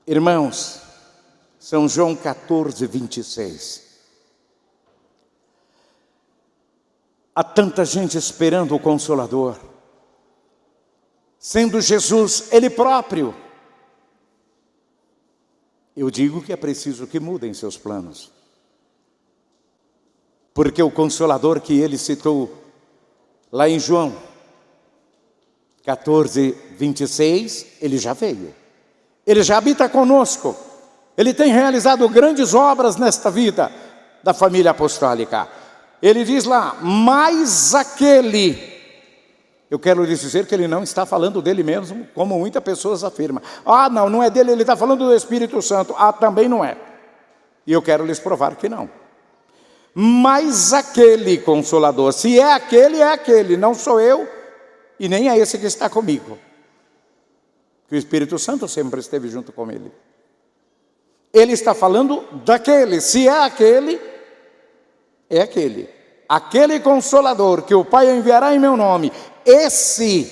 Irmãos, São João 14, 26. Há tanta gente esperando o Consolador, sendo Jesus Ele próprio. Eu digo que é preciso que mudem seus planos, porque o Consolador que Ele citou lá em João 14, 26, Ele já veio. Ele já habita conosco. Ele tem realizado grandes obras nesta vida da família apostólica. Ele diz lá, mas aquele... Eu quero lhes dizer que ele não está falando dele mesmo, como muitas pessoas afirmam. Ah, não é dele, ele está falando do Espírito Santo. Ah, também não é. E eu quero lhes provar que não. Mas aquele Consolador, se é aquele, não sou eu e nem é esse que está comigo. Que o Espírito Santo sempre esteve junto com ele. Ele está falando daquele, se é aquele, é aquele. Aquele Consolador que o Pai enviará em meu nome, esse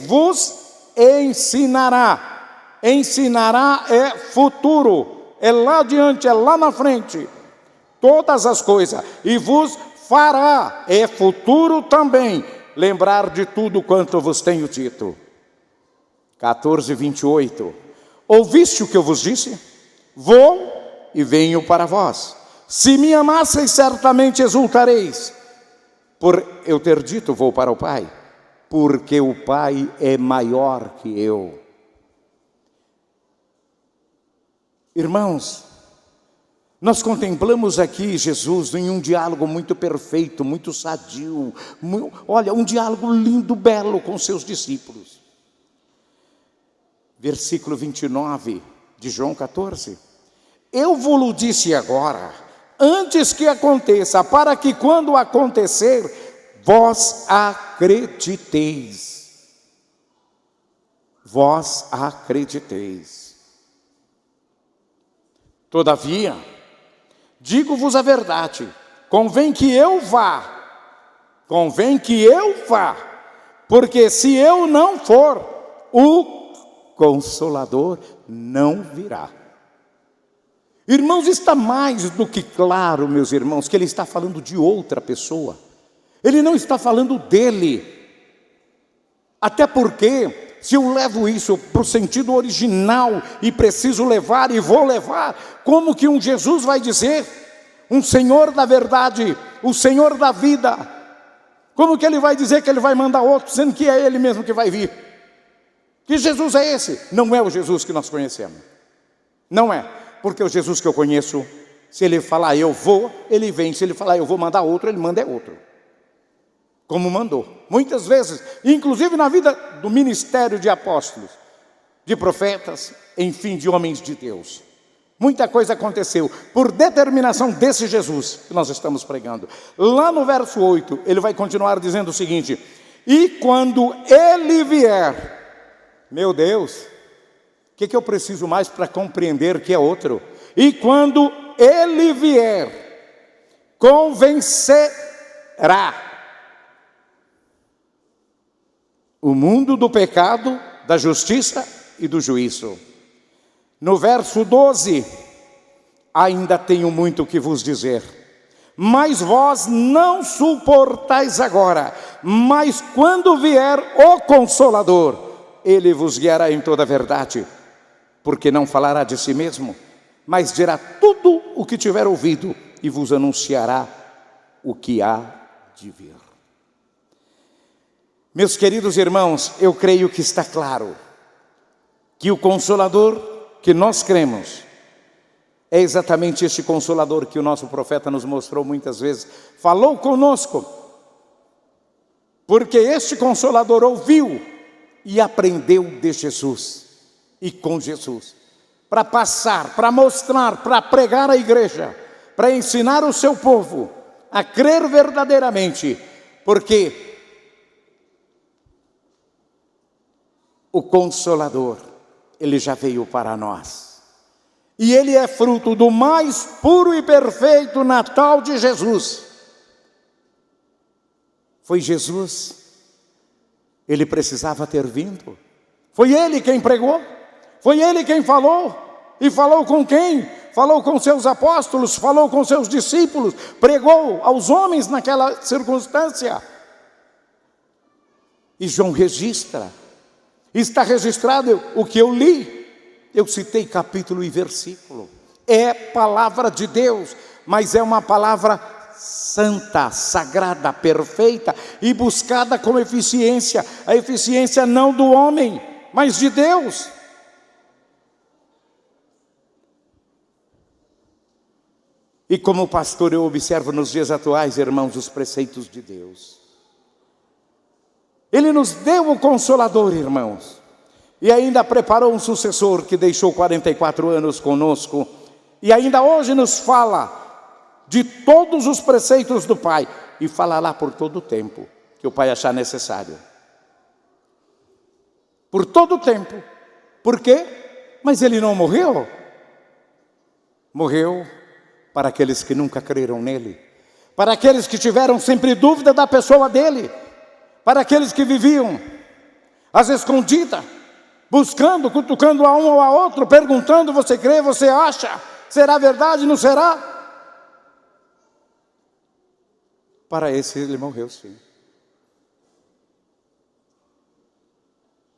vos ensinará. Ensinará é futuro, é lá adiante, é lá na frente. Todas as coisas. E vos fará, é futuro também, lembrar de tudo quanto vos tenho dito. 14, 28. Ouviste o que eu vos disse? Vou e venho para vós. Se me amasseis, certamente exultareis. Por eu ter dito, vou para o Pai, porque o Pai é maior que eu. Irmãos, nós contemplamos aqui Jesus em um diálogo muito perfeito, muito sadio. Olha, um diálogo lindo, belo com seus discípulos. Versículo 29 de João 14. Eu vos disse agora, antes que aconteça, para que quando acontecer, vós acrediteis. Vós acrediteis. Todavia, digo-vos a verdade, convém que eu vá, porque se eu não for, o Consolador não virá. Irmãos, está mais do que claro, meus irmãos, que ele está falando de outra pessoa. Ele não está falando dele. Até porque, se eu levo isso para o sentido original e preciso levar e vou levar, como que um Jesus vai dizer, um Senhor da verdade, o Senhor da vida, como que ele vai dizer que ele vai mandar outro, sendo que é ele mesmo que vai vir? Que Jesus é esse? Não é o Jesus que nós conhecemos. Não é. Porque o Jesus que eu conheço, se ele falar eu vou, ele vem. Se ele falar eu vou mandar outro, ele manda outro. Como mandou. Muitas vezes, inclusive na vida do ministério de apóstolos, de profetas, enfim, de homens de Deus. Muita coisa aconteceu por determinação desse Jesus que nós estamos pregando. Lá no verso 8, ele vai continuar dizendo o seguinte: e quando ele vier... Meu Deus, o que eu preciso mais para compreender que é outro? E quando ele vier, convencerá o mundo do pecado, da justiça e do juízo. No verso 12, ainda tenho muito que vos dizer, mas vós não suportais agora, mas quando vier o Consolador, ele vos guiará em toda a verdade, porque não falará de si mesmo, mas dirá tudo o que tiver ouvido e vos anunciará o que há de vir. Meus queridos irmãos, eu creio que está claro que o Consolador que nós cremos é exatamente este Consolador que o nosso profeta nos mostrou muitas vezes, falou conosco, porque este Consolador ouviu e aprendeu de Jesus e com Jesus, para passar, para mostrar, para pregar à igreja, para ensinar o seu povo a crer verdadeiramente, porque o Consolador, ele já veio para nós, e ele é fruto do mais puro e perfeito Natal de Jesus. Foi Jesus. Ele precisava ter vindo. Foi ele quem pregou. Foi ele quem falou. E falou com quem? Falou com seus apóstolos, falou com seus discípulos, pregou aos homens naquela circunstância. E João registra. Está registrado o que eu li. Eu citei capítulo e versículo. É palavra de Deus, mas é uma palavra santa, sagrada, perfeita e buscada com eficiência. A eficiência não do homem, mas de Deus. E como pastor eu observo nos dias atuais, irmãos, os preceitos de Deus. Ele nos deu o Consolador, irmãos. E ainda preparou um sucessor que deixou 44 anos conosco. E ainda hoje nos fala de todos os preceitos do Pai. E falará por todo o tempo que o Pai achar necessário. Por todo o tempo. Por quê? Mas ele não morreu. Morreu para aqueles que nunca creram nele. Para aqueles que tiveram sempre dúvida da pessoa dele. Para aqueles que viviam às escondidas, buscando, cutucando a um ou a outro, perguntando: você crê, você acha? Será verdade, não será? Para esse ele morreu, sim.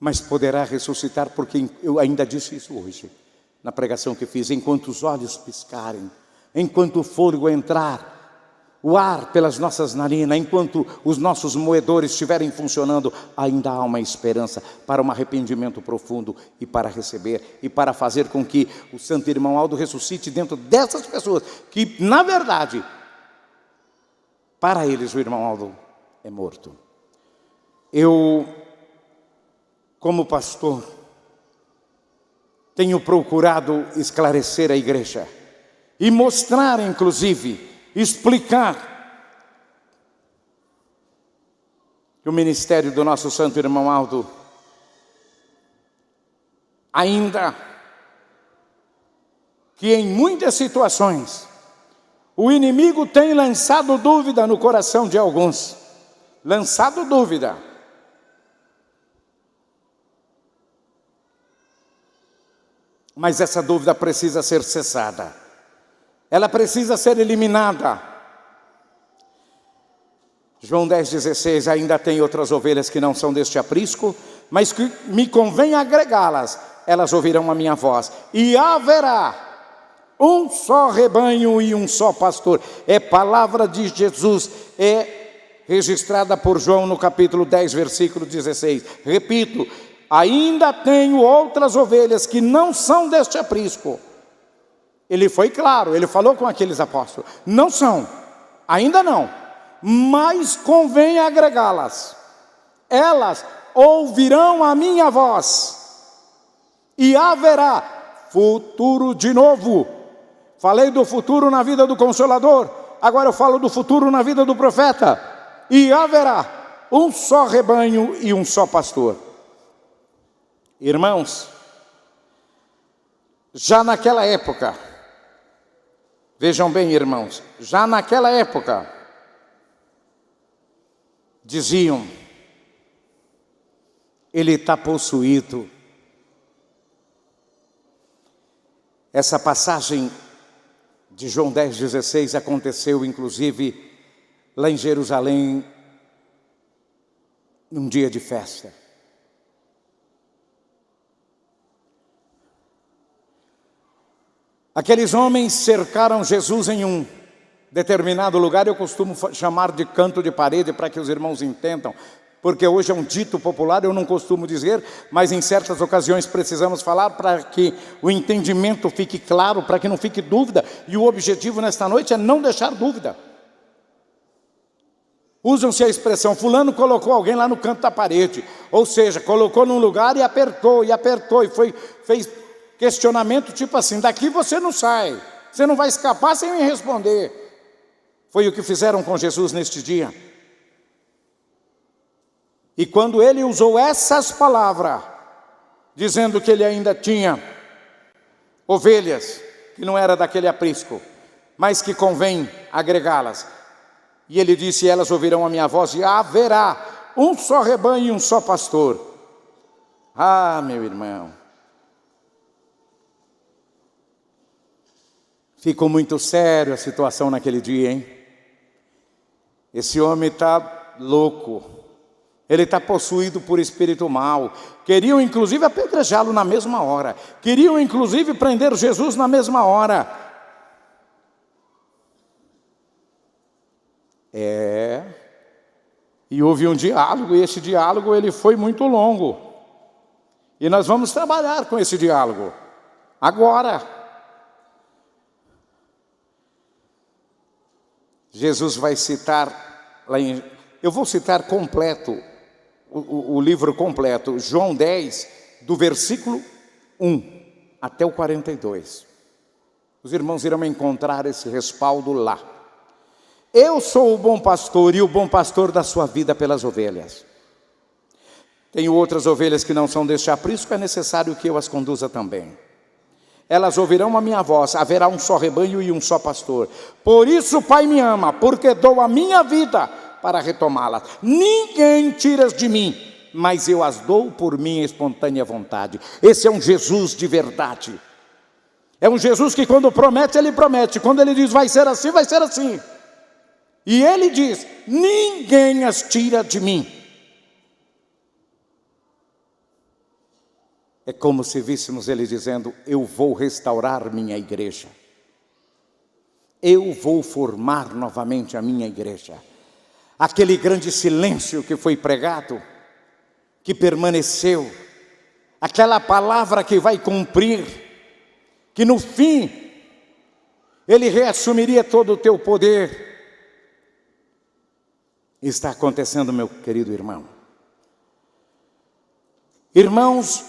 Mas poderá ressuscitar, porque eu ainda disse isso hoje, na pregação que fiz: enquanto os olhos piscarem, enquanto o fôlego entrar, o ar pelas nossas narinas, enquanto os nossos moedores estiverem funcionando, ainda há uma esperança para um arrependimento profundo e para receber e para fazer com que o santo irmão Aldo ressuscite dentro dessas pessoas que, na verdade, para eles o irmão Aldo é morto. Eu, como pastor, tenho procurado esclarecer a igreja e mostrar, inclusive, explicar que o ministério do nosso santo irmão Aldo ainda que em muitas situações o inimigo tem lançado dúvida no coração de alguns. Lançado dúvida. Mas essa dúvida precisa ser cessada. Ela precisa ser eliminada. João 10,16, ainda tem outras ovelhas que não são deste aprisco, mas que me convém agregá-las, elas ouvirão a minha voz, e haverá um só rebanho e um só pastor. É palavra de Jesus, é registrada por João no capítulo 10, versículo 16. Repito, ainda tenho outras ovelhas que não são deste aprisco. Ele foi claro, ele falou com aqueles apóstolos: não são, ainda não, mas convém agregá-las. Elas ouvirão a minha voz, e haverá futuro de novo. Falei do futuro na vida do Consolador, agora eu falo do futuro na vida do profeta. E haverá um só rebanho e um só pastor. Irmãos, já naquela época, vejam bem, irmãos, já naquela época, diziam: ele está possuído. Essa passagem de João 10,16 aconteceu inclusive lá em Jerusalém, num dia de festa. Aqueles homens cercaram Jesus em um determinado lugar. Eu costumo chamar de canto de parede para que os irmãos entendam, porque hoje é um dito popular, eu não costumo dizer, mas em certas ocasiões precisamos falar para que o entendimento fique claro, para que não fique dúvida. E o objetivo nesta noite é não deixar dúvida. Usam-se a expressão: fulano colocou alguém lá no canto da parede. Ou seja, colocou num lugar e apertou, e fez questionamento tipo assim: daqui você não sai, você não vai escapar sem me responder. Foi o que fizeram com Jesus neste dia. E quando ele usou essas palavras, dizendo que ele ainda tinha ovelhas, que não era daquele aprisco, mas que convém agregá-las, e ele disse: elas ouvirão a minha voz, e haverá um só rebanho e um só pastor. Ah, meu irmão, Ficou muito sério a situação naquele dia, hein? Esse homem está louco. Ele está possuído por espírito mau. Queriam inclusive apedrejá-lo na mesma hora. Queriam inclusive prender Jesus na mesma hora. E houve um diálogo, e esse diálogo ele foi muito longo. E nós vamos trabalhar com esse diálogo agora. Jesus vai citar, eu vou citar completo, o livro completo, João 10, do versículo 1 até o 42. Os irmãos irão encontrar esse respaldo lá. Eu sou o bom pastor e o bom pastor da sua vida pelas ovelhas. Tenho outras ovelhas que não são deste aprisco, é necessário que eu as conduza também. Elas ouvirão a minha voz, haverá um só rebanho e um só pastor. Por isso o Pai me ama, porque dou a minha vida para retomá-las. Ninguém tira de mim, mas eu as dou por minha espontânea vontade. Esse é um Jesus de verdade. É um Jesus que quando promete, ele promete. Quando ele diz vai ser assim, vai ser assim. E ele diz, ninguém as tira de mim. É como se víssemos ele dizendo, eu vou restaurar minha igreja. Eu vou formar novamente a minha igreja. Aquele grande silêncio que foi pregado, que permaneceu, aquela palavra que vai cumprir, que no fim, ele reassumiria todo o teu poder. Está acontecendo, meu querido irmão. Irmãos,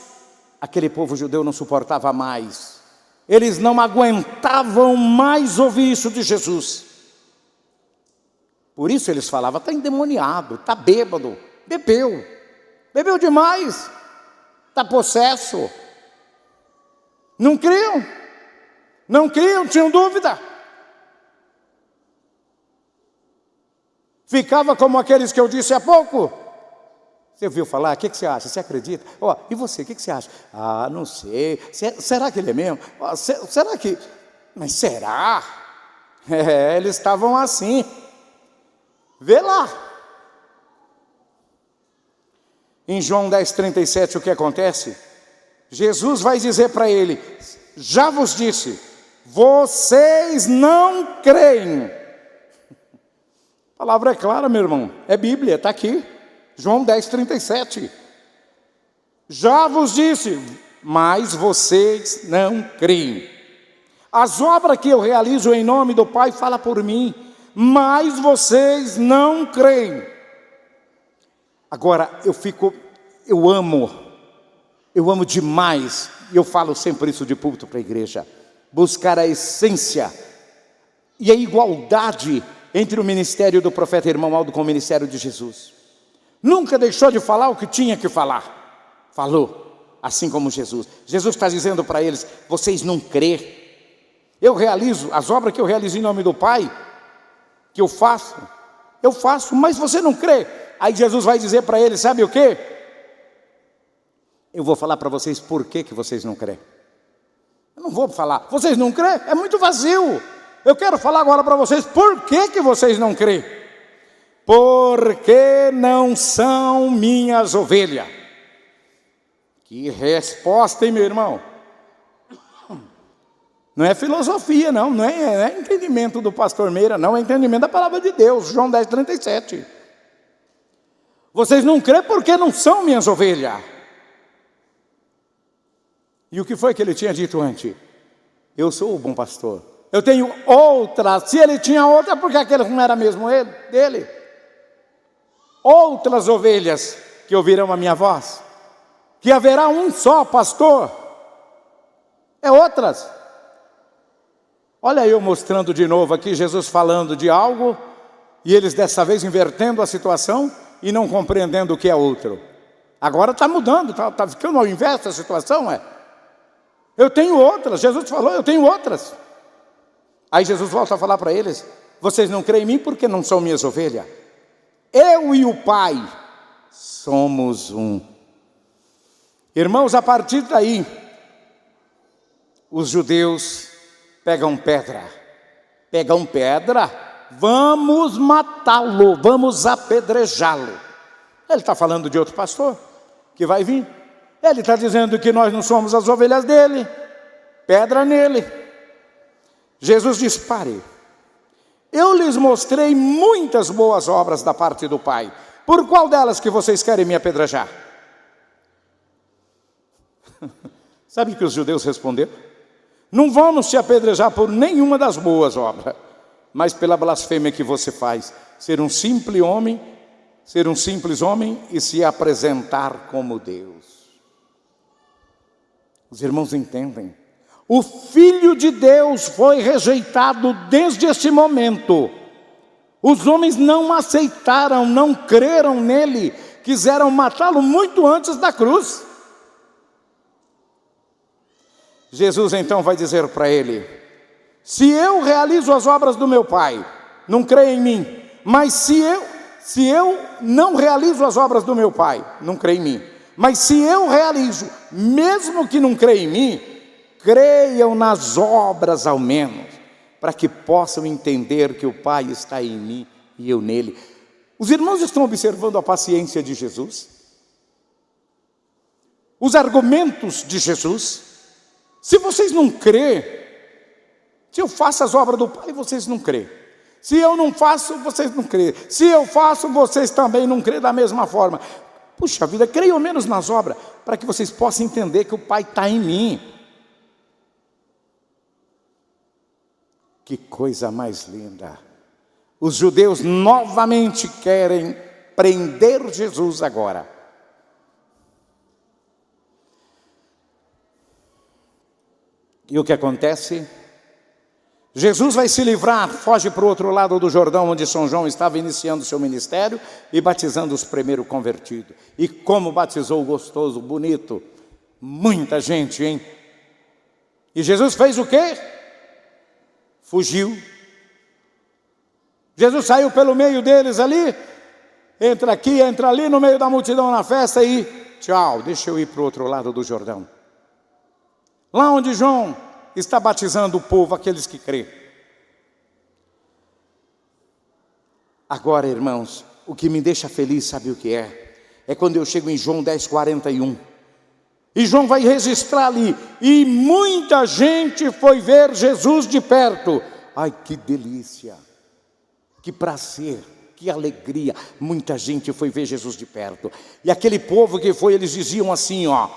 aquele povo judeu não suportava mais. Eles não aguentavam mais ouvir isso de Jesus. Por isso eles falavam, está endemoniado, está bêbado, bebeu demais, está possesso. Não criam, tinham dúvida. Ficava como aqueles que eu disse há pouco. Você ouviu falar? O que você acha? Você acredita? E você, o que você acha? Não sei. Será que ele é mesmo? Será que... Mas será? Eles estavam assim. Vê lá. Em João 10:37, o que acontece? Jesus vai dizer para ele, já vos disse, vocês não creem. A palavra é clara, meu irmão. É Bíblia, está aqui. João 10:37. Já vos disse, mas vocês não creem. As obras que eu realizo em nome do Pai, fala por mim, mas vocês não creem. Agora, eu amo demais, e eu falo sempre isso de púlpito para a igreja, buscar a essência e a igualdade entre o ministério do profeta irmão Aldo com o ministério de Jesus. Nunca deixou de falar o que tinha que falar. Falou, assim como Jesus. Jesus está dizendo para eles, vocês não crê. Eu realizo, as obras que eu realizo em nome do Pai, que eu faço, mas você não crê. Aí Jesus vai dizer para eles, sabe o quê? Eu vou falar para vocês por que vocês não crê. Eu não vou falar, vocês não crê? É muito vazio. Eu quero falar agora para vocês por que vocês não crê. Porque não são minhas ovelhas. Que resposta, hein, meu irmão? Não é filosofia, não é entendimento do pastor Meira, não, é entendimento da palavra de Deus, João 10:37. Vocês não crêem porque não são minhas ovelhas. E o que foi que ele tinha dito antes? Eu sou o bom pastor. Eu tenho outra. Se ele tinha outra, porque aquele não era mesmo dele. Outras ovelhas que ouvirão a minha voz. Que haverá um só pastor. É outras. Olha eu mostrando de novo aqui, Jesus falando de algo, e eles dessa vez invertendo a situação e não compreendendo o que é outro. Agora está mudando, está ficando ao inverso a situação, Eu tenho outras, Jesus falou, eu tenho outras. Aí Jesus volta a falar para eles, vocês não creem em mim porque não são minhas ovelhas. Eu e o Pai somos um. Irmãos, a partir daí, os judeus pegam pedra, vamos matá-lo, vamos apedrejá-lo. Ele está falando de outro pastor que vai vir. Ele está dizendo que nós não somos as ovelhas dele, pedra nele. Jesus diz: pare, eu lhes mostrei muitas boas obras da parte do Pai, por qual delas que vocês querem me apedrejar? Sabe o que os judeus responderam? Não vamos te apedrejar por nenhuma das boas obras, mas pela blasfêmia que você faz, ser um simples homem e se apresentar como Deus. Os irmãos entendem? O Filho de Deus foi rejeitado desde esse momento. Os homens não aceitaram, não creram nele, quiseram matá-lo muito antes da cruz. Jesus então vai dizer para ele: se eu realizo as obras do meu Pai, não creia em mim. Mas se eu não realizo as obras do meu Pai, não creia em mim. Mas se eu realizo, mesmo que não creia em mim, creiam nas obras ao menos, para que possam entender que o Pai está em mim e eu nele. Os irmãos estão observando a paciência de Jesus? Os argumentos de Jesus? Se vocês não crêem, se eu faço as obras do Pai, vocês não crêem. Se eu não faço, vocês não creem. Se eu faço, vocês também não creem da mesma forma. Puxa vida, creiam menos nas obras, para que vocês possam entender que o Pai está em mim. Que coisa mais linda. Os judeus novamente querem prender Jesus agora. E o que acontece? Jesus vai se livrar, foge para o outro lado do Jordão, onde São João estava iniciando seu ministério e batizando os primeiros convertidos. E como batizou gostoso, bonito, muita gente, hein? E Jesus fez o quê? Fugiu. Jesus saiu pelo meio deles ali, entra aqui, entra ali, no meio da multidão na festa e tchau, deixa eu ir para o outro lado do Jordão. Lá onde João está batizando o povo, aqueles que crêem. Agora, irmãos, o que me deixa feliz, sabe o que é? É quando eu chego em João 10:41. E João vai registrar ali: e muita gente foi ver Jesus de perto. Ai, que delícia, que prazer, que alegria. Muita gente foi ver Jesus de perto. E aquele povo que foi, eles diziam assim, ó: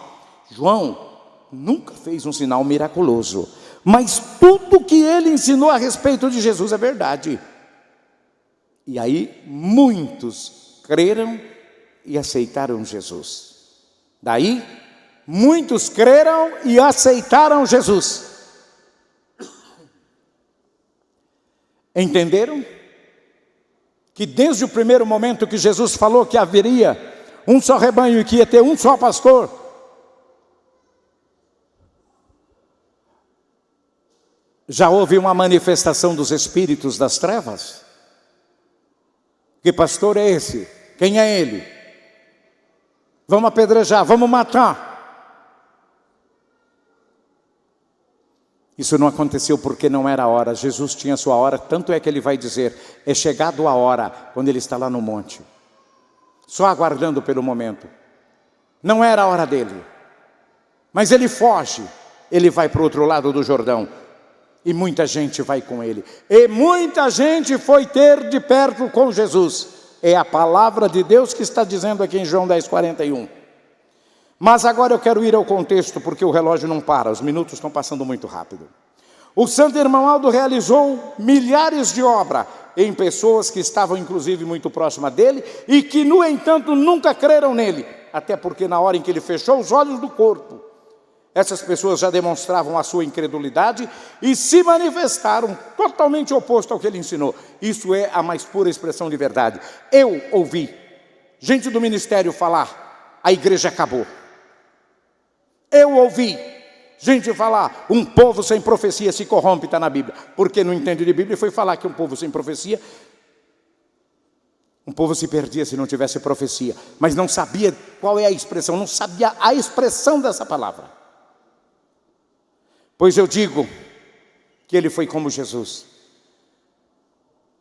João nunca fez um sinal miraculoso, mas tudo que ele ensinou a respeito de Jesus é verdade. E aí muitos creram e aceitaram Jesus. Daí muitos creram e aceitaram Jesus. Entenderam? Que desde o primeiro momento que Jesus falou que haveria um só rebanho e que ia ter um só pastor, já houve uma manifestação dos espíritos das trevas? Que pastor é esse? Quem é ele? Vamos apedrejar, vamos matar. Isso não aconteceu porque não era a hora. Jesus tinha a sua hora, tanto é que ele vai dizer: é chegado a hora, quando ele está lá no monte, só aguardando pelo momento. Não era a hora dele, mas ele foge, ele vai para o outro lado do Jordão. E muita gente vai com ele. E muita gente foi ter de perto com Jesus. É a palavra de Deus que está dizendo aqui em João 10:41. Mas agora eu quero ir ao contexto, porque o relógio não para, os minutos estão passando muito rápido. O santo irmão Aldo realizou milhares de obras em pessoas que estavam inclusive muito próximas dele e que no entanto nunca creram nele. Até porque na hora em que ele fechou os olhos do corpo, essas pessoas já demonstravam a sua incredulidade e se manifestaram totalmente oposto ao que ele ensinou. Isso é a mais pura expressão de verdade. Eu ouvi gente do ministério falar: a igreja acabou. Eu ouvi gente falar: um povo sem profecia se corrompe, está na Bíblia. Porque não entende de Bíblia, foi falar que um povo sem profecia, um povo se perdia se não tivesse profecia. Mas não sabia qual é a expressão, não sabia a expressão dessa palavra. Pois eu digo que ele foi como Jesus.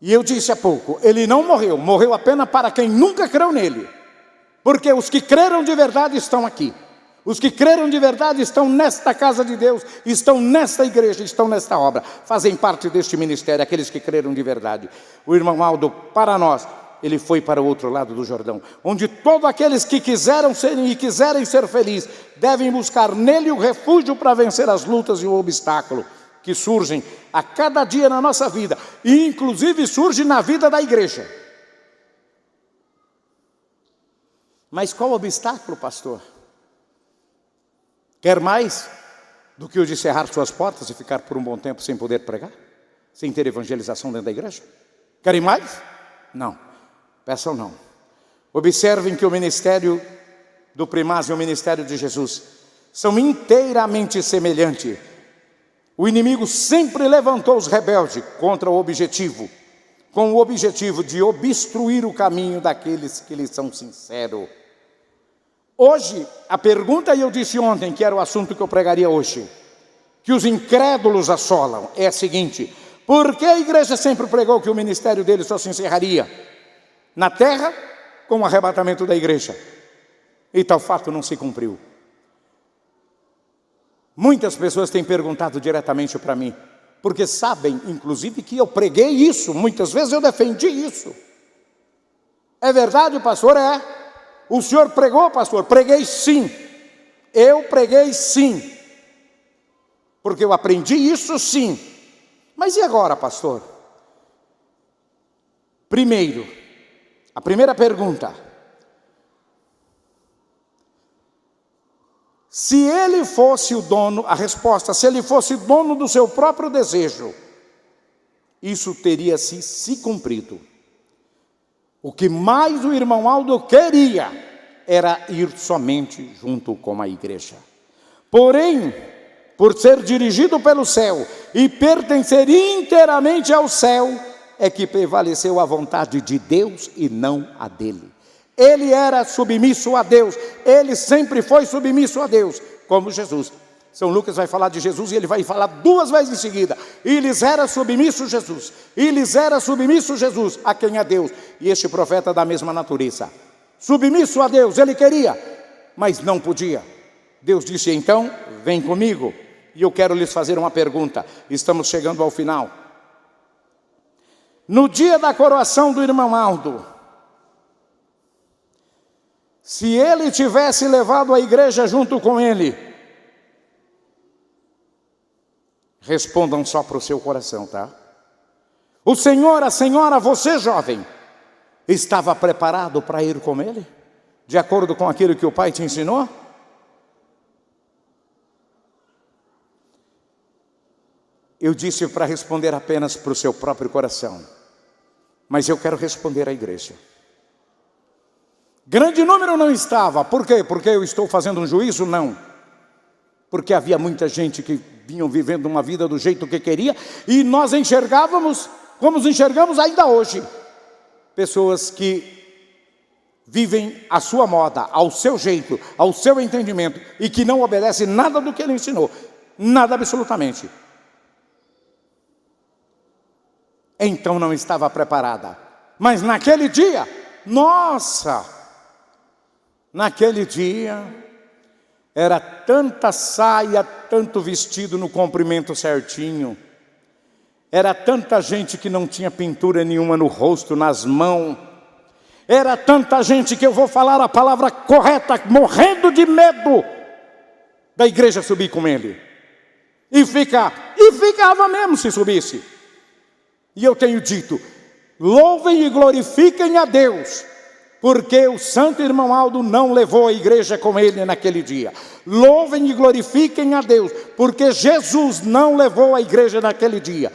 E eu disse há pouco, ele não morreu, morreu apenas para quem nunca creu nele. Porque os que creram de verdade estão aqui. Os que creram de verdade estão nesta casa de Deus, estão nesta igreja, estão nesta obra, fazem parte deste ministério, aqueles que creram de verdade. O irmão Aldo, para nós, ele foi para o outro lado do Jordão, onde todos aqueles que quiseram ser e quiserem ser felizes, devem buscar nele o refúgio para vencer as lutas e o obstáculo que surgem a cada dia na nossa vida, e inclusive surge na vida da igreja. Mas qual obstáculo, pastor? Quer mais do que o de cerrar suas portas e ficar por um bom tempo sem poder pregar? Sem ter evangelização dentro da igreja? Querem mais? Não. Peçam não. Observem que o ministério do primaz e o ministério de Jesus são inteiramente semelhantes. O inimigo sempre levantou os rebeldes contra o objetivo, com o objetivo de obstruir o caminho daqueles que lhes são sinceros. Hoje, a pergunta, e eu disse ontem que era o assunto que eu pregaria hoje, que os incrédulos assolam, é a seguinte: por que a igreja sempre pregou que o ministério dele só se encerraria na terra com o arrebatamento da igreja? E tal fato não se cumpriu. Muitas pessoas têm perguntado diretamente para mim, porque sabem, inclusive, que eu preguei isso, muitas vezes eu defendi isso. É verdade, pastor? É. O senhor pregou, pastor? Preguei sim. Eu preguei sim. Porque eu aprendi isso sim. Mas e agora, pastor? Primeiro, a primeira pergunta: se ele fosse o dono, a resposta, se ele fosse dono do seu próprio desejo, isso teria se cumprido. O que mais o irmão Aldo queria era ir somente junto com a igreja. Porém, por ser dirigido pelo céu e pertencer inteiramente ao céu, é que prevaleceu a vontade de Deus e não a dele. Ele era submisso a Deus, ele sempre foi submisso a Deus, como Jesus. São Lucas vai falar de Jesus e ele vai falar duas vezes em seguida. E lhes era submisso Jesus, e lhes era submisso Jesus, a quem é Deus. E este profeta da mesma natureza. Submisso a Deus, ele queria, mas não podia. Deus disse então, vem comigo. E eu quero lhes fazer uma pergunta, estamos chegando ao final. No dia da coroação do irmão Aldo, se ele tivesse levado a igreja junto com ele, respondam só para o seu coração, tá? O senhor, a senhora, você jovem, estava preparado para ir com ele? De acordo com aquilo que o pai te ensinou? Eu disse para responder apenas para o seu próprio coração, mas eu quero responder à igreja. Grande número não estava. Por quê? Porque eu estou fazendo um juízo? Não. Porque havia muita gente que vinham vivendo uma vida do jeito que queria, e nós enxergávamos, como nos enxergamos ainda hoje, pessoas que vivem a sua moda, ao seu jeito, ao seu entendimento, e que não obedecem nada do que ele ensinou. Nada, absolutamente. Então não estava preparada. Mas naquele dia, nossa! Naquele dia, era tanta saia, tanto vestido no comprimento certinho. Era tanta gente que não tinha pintura nenhuma no rosto, nas mãos. Era tanta gente que eu vou falar a palavra correta, morrendo de medo da igreja subir com ele. E ficava mesmo se subisse. E eu tenho dito, louvem e glorifiquem a Deus, porque o santo irmão Aldo não levou a igreja com ele naquele dia. Louvem e glorifiquem a Deus, porque Jesus não levou a igreja naquele dia.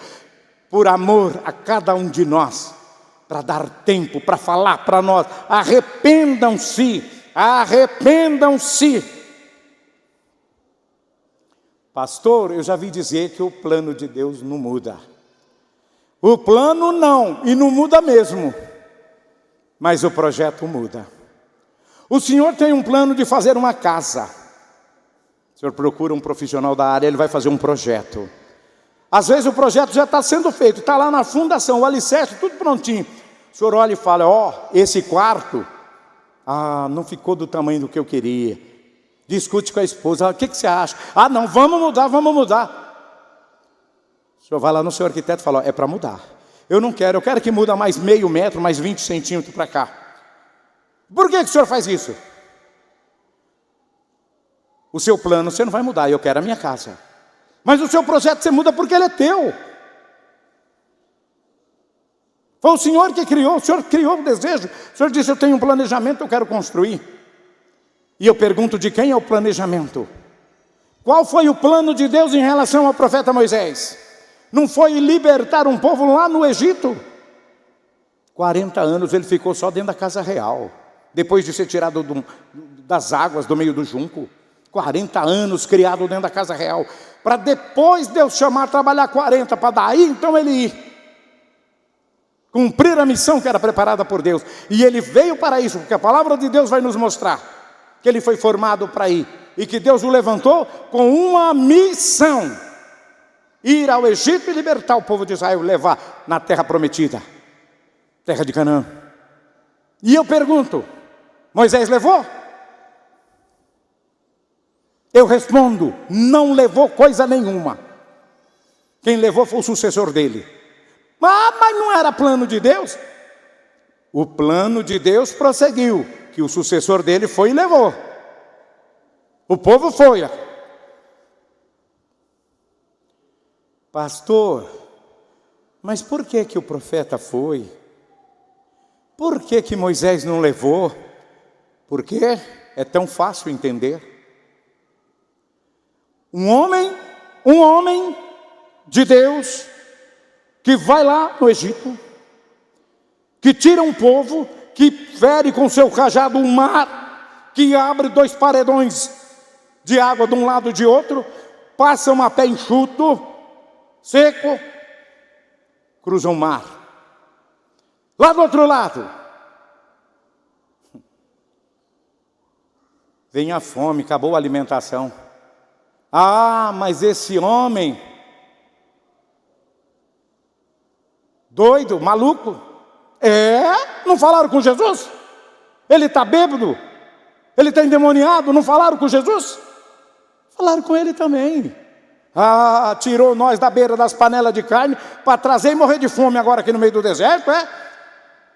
Por amor a cada um de nós, para dar tempo, para falar para nós, arrependam-se, arrependam-se. Pastor, eu já vi dizer que o plano de Deus não muda. O plano não, e não muda mesmo. Mas o projeto muda. O senhor tem um plano de fazer uma casa. O senhor procura um profissional da área, ele vai fazer um projeto. Às vezes o projeto já está sendo feito, está lá na fundação, o alicerce, tudo prontinho. O senhor olha e fala, esse quarto, não ficou do tamanho do que eu queria. Discute com a esposa, o que você acha? Não, vamos mudar. O senhor vai lá no seu arquiteto e fala, é para mudar. Eu não quero, eu quero que muda mais meio metro, mais 20 centímetros para cá. Por que o senhor faz isso? O seu plano você não vai mudar, eu quero a minha casa. Mas o seu projeto você muda porque ele é teu. Foi o Senhor que criou, o Senhor criou o desejo. O Senhor disse, eu tenho um planejamento, eu quero construir. E eu pergunto, de quem é o planejamento? Qual foi o plano de Deus em relação ao profeta Moisés? Não foi libertar um povo lá no Egito? 40 anos ele ficou só dentro da casa real, depois de ser tirado das águas do meio do junco. 40 anos criado dentro da casa real, para depois Deus chamar a trabalhar 40, para daí então ele ir cumprir a missão que era preparada por Deus. E ele veio para isso, porque a palavra de Deus vai nos mostrar que ele foi formado para ir, e que Deus o levantou com uma missão: ir ao Egito e libertar o povo de Israel, levar na terra prometida, terra de Canaã. E eu pergunto, Moisés levou? Eu respondo, não levou coisa nenhuma. Quem levou foi o sucessor dele. Mas não era plano de Deus? O plano de Deus prosseguiu, que o sucessor dele foi e levou. O povo foi. Pastor, mas por que o profeta foi? Por que Moisés não levou? Porque é tão fácil entender. Um homem de Deus, que vai lá no Egito, que tira um povo, que fere com seu cajado um mar, que abre 2 paredões de água de um lado e de outro, passa a pé enxuto, seco, cruza o mar. Lá do outro lado, vem a fome, acabou a alimentação. Mas esse homem, doido, maluco, não falaram com Jesus? Ele está bêbado? Ele está endemoniado? Não falaram com Jesus? Falaram com ele também. Tirou nós da beira das panelas de carne para trazer e morrer de fome agora aqui no meio do deserto,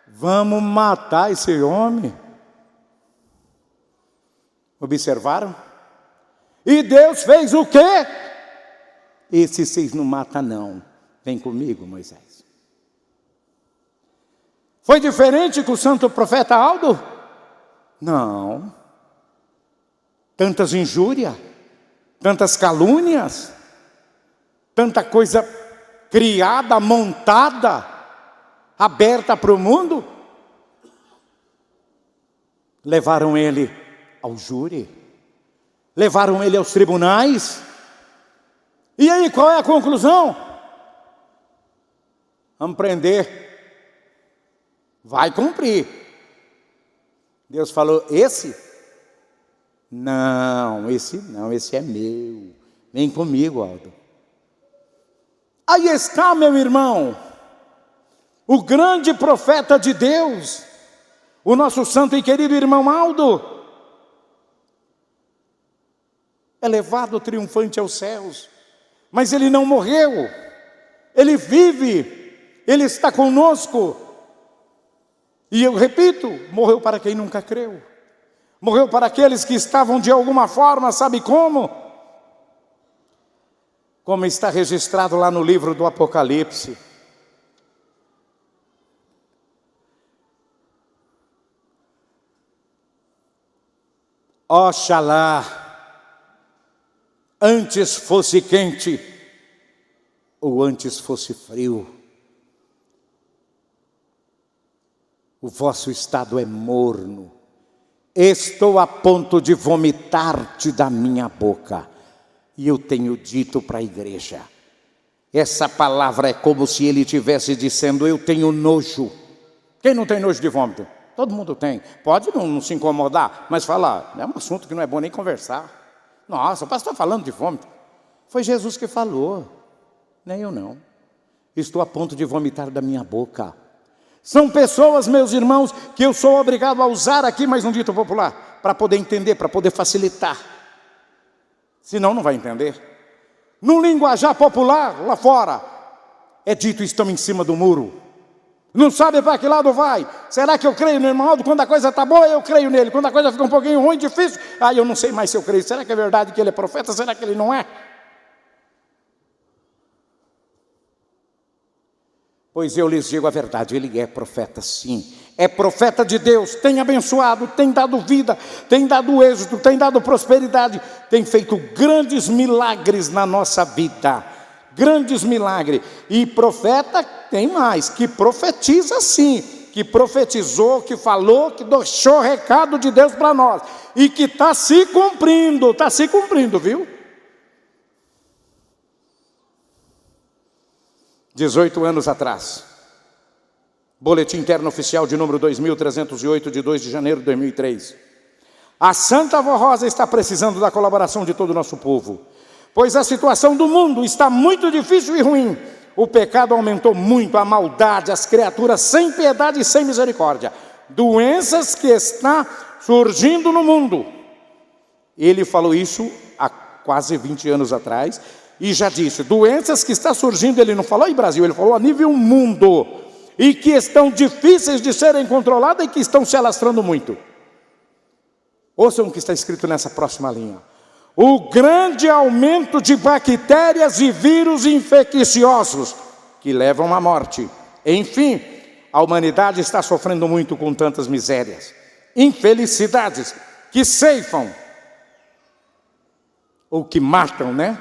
Vamos matar esse homem. Observaram? E Deus fez o quê? Esse vocês não matam não. Vem comigo, Moisés. Foi diferente com o santo profeta Aldo? Não. Tantas injúrias, tantas calúnias, tanta coisa criada, montada, aberta para o mundo. Levaram ele ao júri. Levaram ele aos tribunais. E aí, qual é a conclusão? Vamos prender. Vai cumprir. Deus falou, esse? Não, esse é meu. Vem comigo, Aldo. Aí está, meu irmão, o grande profeta de Deus, o nosso santo e querido irmão Aldo, é levado triunfante aos céus, mas ele não morreu, ele vive, ele está conosco. E eu repito, morreu para quem nunca creu, morreu para aqueles que estavam de alguma forma, sabe como? Como está registrado lá no livro do Apocalipse. Oxalá antes fosse quente, ou antes fosse frio. O vosso estado é morno. Estou a ponto de vomitar-te da minha boca. E eu tenho dito para a igreja. Essa palavra é como se ele estivesse dizendo, eu tenho nojo. Quem não tem nojo de vômito? Todo mundo tem. Pode não se incomodar, mas falar, é um assunto que não é bom nem conversar. Nossa, o pastor está falando de vômito. Foi Jesus que falou. Nem eu não. Estou a ponto de vomitar da minha boca. São pessoas, meus irmãos, que eu sou obrigado a usar aqui mais um dito popular, para poder entender, para poder facilitar. Senão não vai entender. No linguajar popular, lá fora, é dito: estão em cima do muro. Não sabe para que lado vai. Será que eu creio no irmão Aldo? Quando a coisa está boa, eu creio nele. Quando a coisa fica um pouquinho ruim, difícil, aí eu não sei mais se eu creio. Será que é verdade que ele é profeta? Será que ele não é? Pois eu lhes digo a verdade, ele é profeta sim. É profeta de Deus, tem abençoado, tem dado vida, tem dado êxito, tem dado prosperidade, tem feito grandes milagres na nossa vida. Grandes milagres. E profeta tem mais, que profetiza sim, que profetizou, que falou, que deixou recado de Deus para nós. E que está se cumprindo, viu? 18 anos atrás, Boletim Interno Oficial de número 2308, de 2 de janeiro de 2003. A Santa Avó Rosa está precisando da colaboração de todo o nosso povo, pois a situação do mundo está muito difícil e ruim. O pecado aumentou muito, a maldade, as criaturas sem piedade e sem misericórdia. Doenças que estão surgindo no mundo. Ele falou isso há quase 20 anos atrás. E já disse, doenças que estão surgindo, ele não falou em Brasil, ele falou a nível mundo. E que estão difíceis de serem controladas e que estão se alastrando muito. Ouçam o que está escrito nessa próxima linha. O grande aumento de bactérias e vírus infecciosos que levam à morte. Enfim, a humanidade está sofrendo muito com tantas misérias, infelicidades que ceifam, ou que matam, né?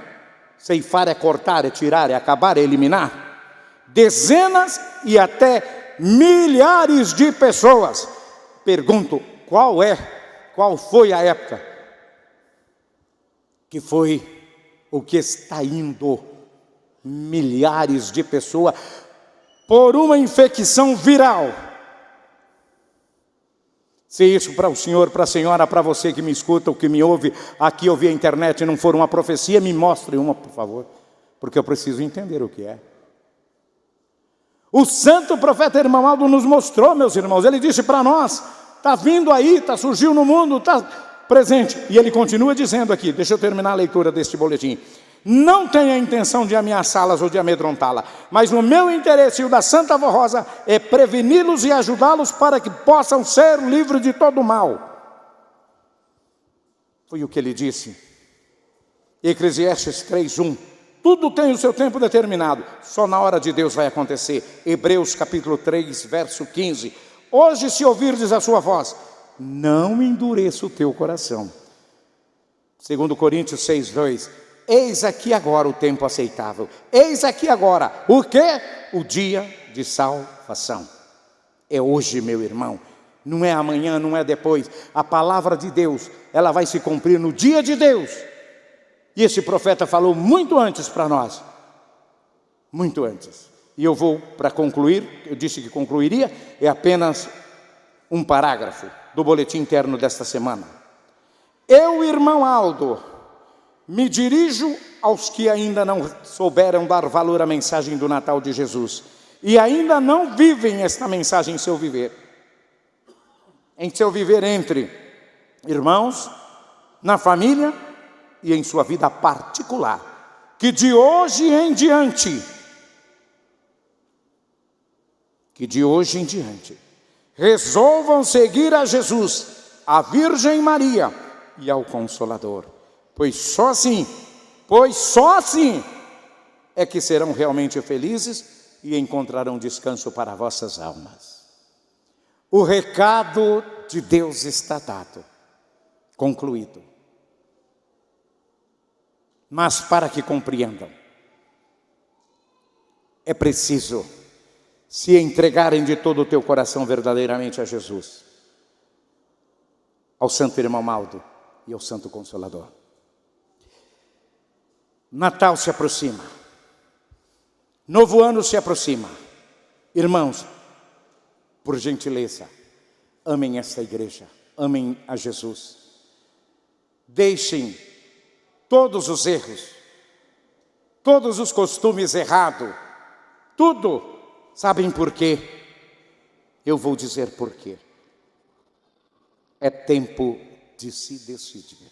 Ceifar é cortar, é tirar, é acabar, é eliminar. Dezenas e até milhares de pessoas. Pergunto, qual foi a época que foi o que está indo milhares de pessoas por uma infecção viral? Se isso para o senhor, para a senhora, para você que me escuta, ou que me ouve aqui ou via internet, não for uma profecia, me mostre uma, por favor, porque eu preciso entender o que é. O santo profeta irmão Aldo nos mostrou, meus irmãos, ele disse para nós, está vindo aí, está surgindo no mundo, está presente. E ele continua dizendo aqui, deixa eu terminar a leitura deste boletim. Não tenho a intenção de ameaçá-las ou de amedrontá-las, mas o meu interesse e o da Santa Avó Rosa é preveni-los e ajudá-los para que possam ser livres de todo o mal. Foi o que ele disse. Eclesiastes 3:1. Tudo tem o seu tempo determinado, só na hora de Deus vai acontecer. Hebreus capítulo 3, verso 15. Hoje, se ouvirdes a sua voz, não endureça o teu coração. 2 Coríntios 6:2. Eis aqui agora o tempo aceitável. Eis aqui agora, o quê? O dia de salvação. É hoje, meu irmão. Não é amanhã, não é depois. A palavra de Deus, ela vai se cumprir no dia de Deus. E esse profeta falou muito antes para nós. Muito antes. E eu vou, para concluir, eu disse que concluiria, é apenas um parágrafo do boletim interno desta semana. Eu, irmão Aldo, me dirijo aos que ainda não souberam dar valor à mensagem do Natal de Jesus e ainda não vivem esta mensagem em seu viver. Em seu viver entre irmãos, na família e em sua vida particular. Que de hoje em diante, resolvam seguir a Jesus, a Virgem Maria e ao Consolador. Pois só assim é que serão realmente felizes e encontrarão descanso para vossas almas. O recado de Deus está dado, concluído. Mas para que compreendam, é preciso se entregarem de todo o teu coração verdadeiramente a Jesus, ao Santo Irmão Aldo e ao Santo Consolador. Natal se aproxima, novo ano se aproxima. Irmãos, por gentileza, amem esta igreja, amem a Jesus. Deixem todos os erros, todos os costumes errados, tudo. Sabem por quê? Eu vou dizer por quê. É tempo de se decidir.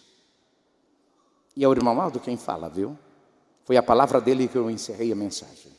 E é o irmão Aldo quem fala, viu? Foi a palavra dele que eu encerrei a mensagem.